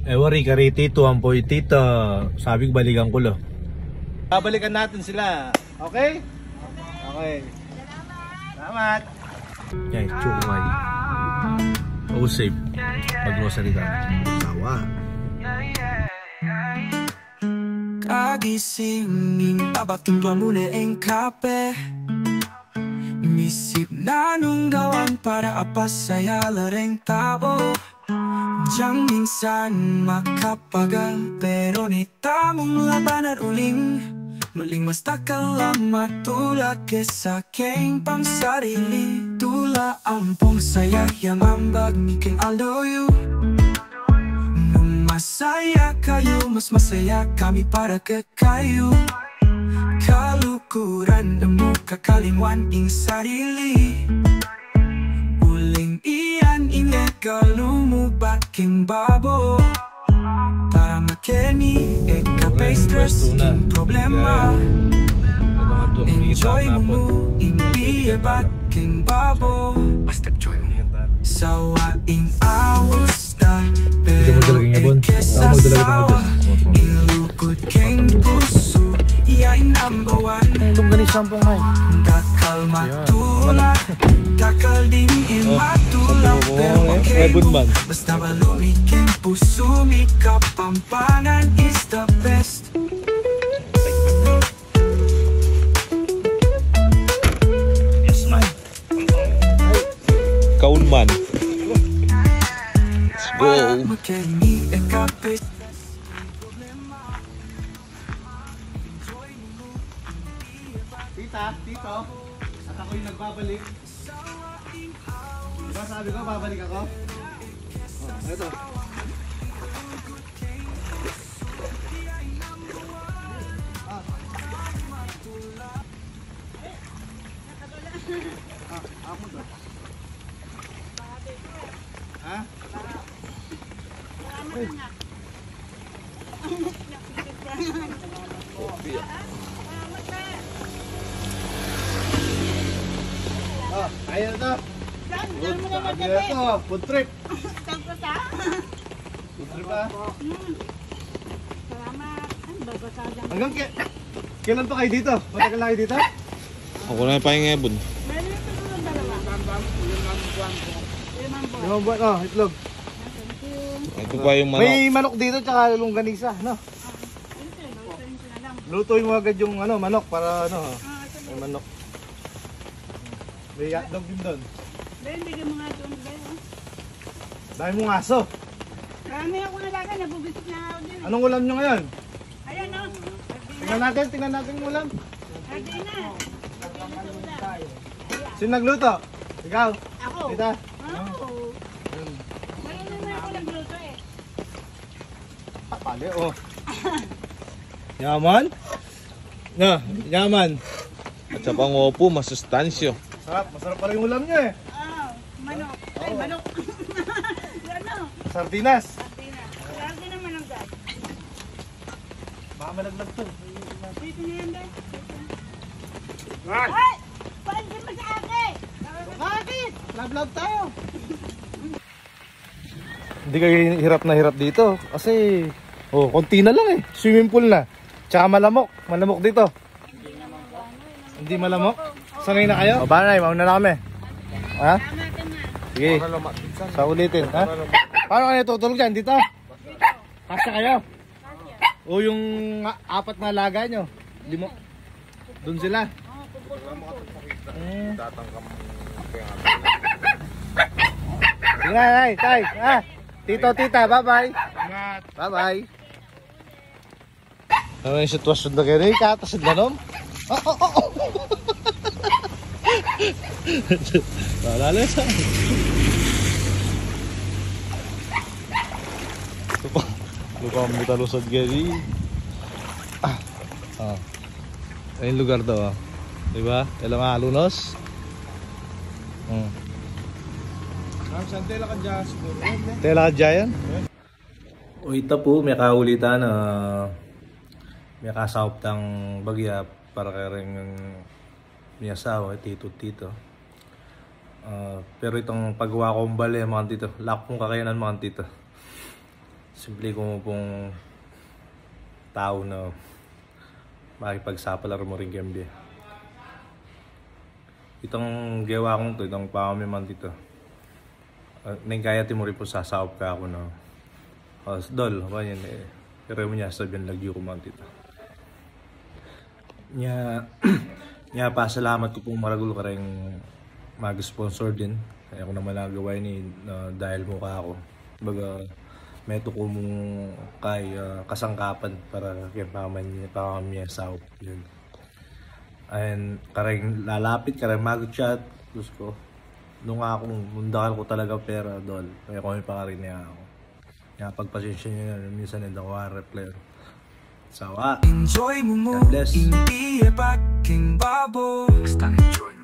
Wari kariti tuwang po itita. Sabi ko balikan ko lo. Babalikan natin sila. Okay? Okay. Salamat. Yan, chumay. Oh, safe. Mag-grocery ka. Sawa. Kagising abatumba muna ang kape. Misip na nung gawang para apasaya lareng tao. Diyang minsan makapagal, pero ni tamong laban at uling. Muling mas takal ang matulad kesa aking pangsarili. Tula ang pong saya, yamambag ni King Aldoyo. Nung masaya kayo, mas masaya kami para kayo. Kalukuran na mo kakalimwan ing sarili. Uling iyan inegal umubaking babo. Para makeni eka stress king problema. Enjoy mo hindi baking babo. Basta enjoy mo. Sawaing awas na pero ikesasawa. Ilukod king puso iya'y number one. Itong ganit sampung ay. Dakal matulak, dakal din matulak. Pero okay mo, basta malumikin puso. Kapampangan is the best. Yes, man. Kaunman. Let's go. Tita, tito, at ako yung nagbabalik. Diba sabi ko, babalik ako? Oh, ito. Ako to. Ha? Oh, ayan na to. Food trip. Saan ko sa? Food trip ha? Salamat. Ang babasagyan. Hanggang kailan pa kayo dito? Matagal na kayo dito? Ako na pa yung ebon. Meron ito ng dalawa. Limang buwan, oh, itlog. Thank you. Ito pa yung manok. May manok dito tsaka longganisa, no? Lutuin mo agad yung ano, manok para ano, may manok. May hotdog din doon. Ben, bigyan mo nga doon, Ben. Dahil mong aso. Marami ako nalaga, nabubisit na ako din. Anong ulam nyo ngayon? Ayan o. Tingnan natin yung ulam. Ardina. Sino nagluto? Ikaw? Ako. Tita? Oo. Marunong na ako nagluto eh. Pali, oh. Yaman? Na, yaman. At sa pangopo, masustansyo. Sarap, masarap pala yung ulam nyo eh. Manok. Ay, manok. Ano? Sardinas. Ardina. Lagi naman ang gas. Baka malaglag to. Dito na yan, Ben. Ay! Ay! Paansin mo sa akin! Bakit? Love tayo. Hindi kayo hirap dito kasi oh, konti na lang eh. Swimming pool na. Tsaka malamok. Malamok dito. Hindi malamok? Sanay na kayo? O paano na, mauna na kami. Ha? Sige. Sa ulitin, ha? Paano kayo tutulog dyan? Dito? Kasya kayo? O yung apat na alaga nyo? Limo? Doon sila? Sige na, tay. Ha? Tito, tita, bye-bye. Bye-bye. Ano yung sitwasyon na gano'n? Katasid na nom? Wala sa. Lupa mo talusod gani. Ayun lugar daw ah. Diba? Kailan malunos? Saan tela ka dyan? Tela ka dyan? O ita po, may kaulitan na may kasawap tang bagya para kaya rin may asawa, tito. Pero itong paggawa kong bali mga tito, lakong kakayanan mga tito. simple ko pong tao na makipagsapalaro mo rin kembe. Itong gawa kong to, itong pamamiman dito. Nangkaya ti mo rin po sasawap ka ako na dol, ba yan eh. Pero mo niya sabihan lagyo ko man dito. Nya pasalamat ko pong maragul ka rin mag-sponsor din. Kaya ako naman nagawa ni dahil mo ka ako. Baga, meto ko mong kay kasangkapan para kaya pamamaya sawap. Yun. And kareng lalapit, kareng mag-chat, gusto ko. Nung akong mundakal ko talaga pera, dol. Kaya kung may pangarin niya ako. Kaya pagpasensya niya, minsan hindi ako reply. Sawa. Enjoy mo mo, God bless. hindi e pagking babo. Basta enjoy mo.